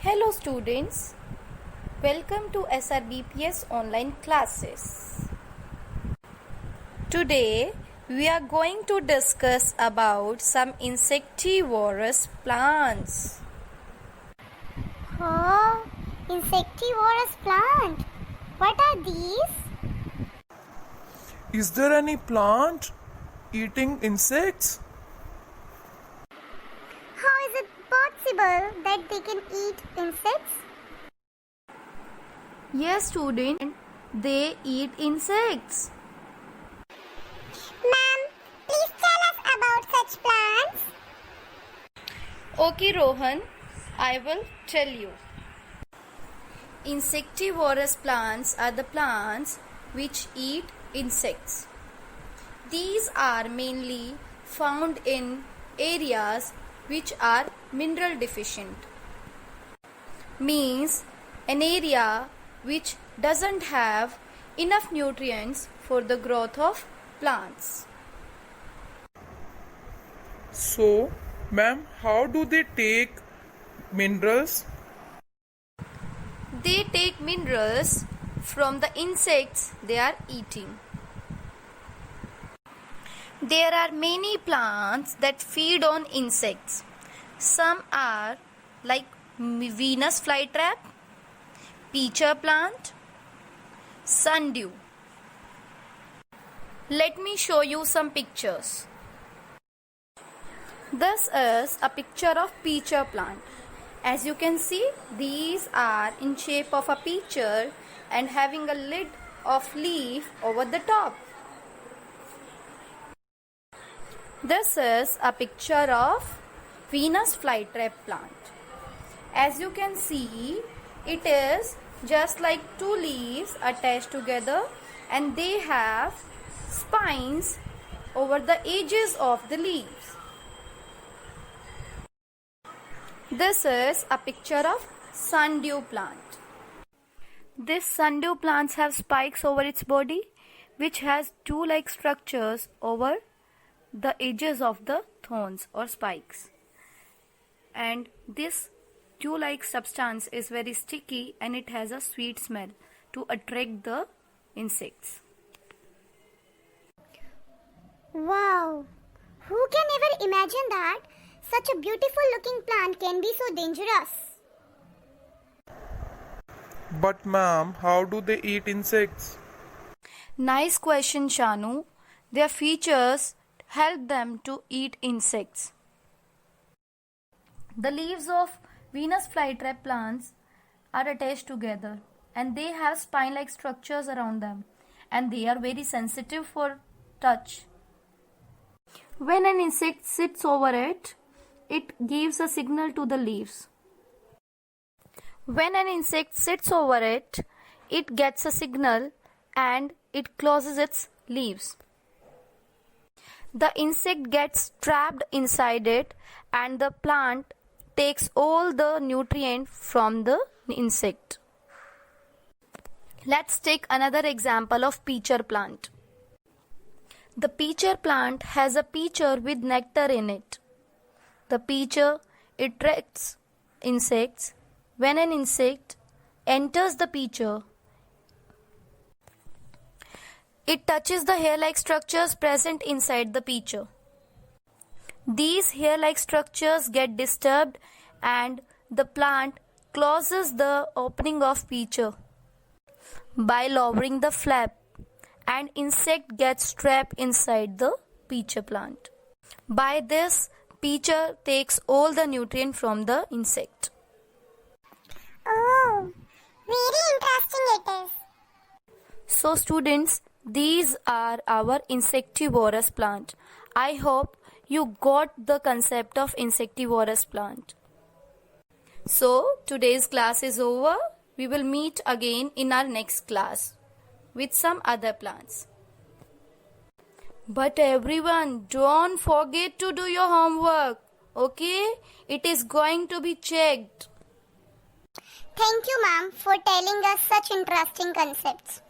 Hello students, welcome to SRBPS online classes. Today we are going to discuss about some insectivorous plants. Oh, insectivorous plant. What are these? Is there any plant eating insects? How is it possible that they can eat insects? Yes student, they eat insects. Ma'am, please tell us about such plants. Okay Rohan, I will tell you. Insectivorous plants are the plants which eat insects. These are mainly found in areas which are mineral deficient. Means an area which doesn't have enough nutrients for the growth of plants. So, ma'am, how do they take minerals? They take minerals from the insects they are eating. There are many plants that feed on insects. Some are like Venus flytrap, pitcher plant, sundew. Let me show you some pictures. This is a picture of pitcher plant. As you can see, these are in shape of a pitcher and having a lid of leaf over the top. This is a picture of Venus flytrap plant. As you can see, it is just like two leaves attached together and they have spines over the edges of the leaves. This is a picture of sundew plant. This sundew plants have spikes over its body which has two-like structures over the edges of the thorns or spikes, and this dew-like substance is very sticky and it has a sweet smell to attract the insects. Wow, who can ever imagine that such a beautiful looking plant can be so dangerous? But ma'am, how do they eat insects? Nice question, Shanu. Their features help them to eat insects. The leaves of Venus flytrap plants are attached together and they have spine-like structures around them and they are very sensitive for touch. When an insect sits over it, it gives a signal to the leaves. When an insect sits over it, it gets a signal and it closes its leaves. The insect gets trapped inside it and the plant takes all the nutrient from the insect. Let's take another example of pitcher plant. The pitcher plant has a pitcher with nectar in it. The pitcher attracts insects. When an insect enters the pitcher, it touches the hair-like structures present inside the pitcher. These hair-like structures get disturbed and the plant closes the opening of pitcher by lowering the flap, and insect gets trapped inside the pitcher plant. By this, pitcher takes all the nutrient from the insect. Oh, very interesting it is. So students, these are our insectivorous plant. I hope you got the concept of insectivorous plant. So today's class is over. We will meet again in our next class with some other plants. But everyone, don't forget to do your homework. Okay? It is going to be checked. Thank you, ma'am, for telling us such interesting concepts.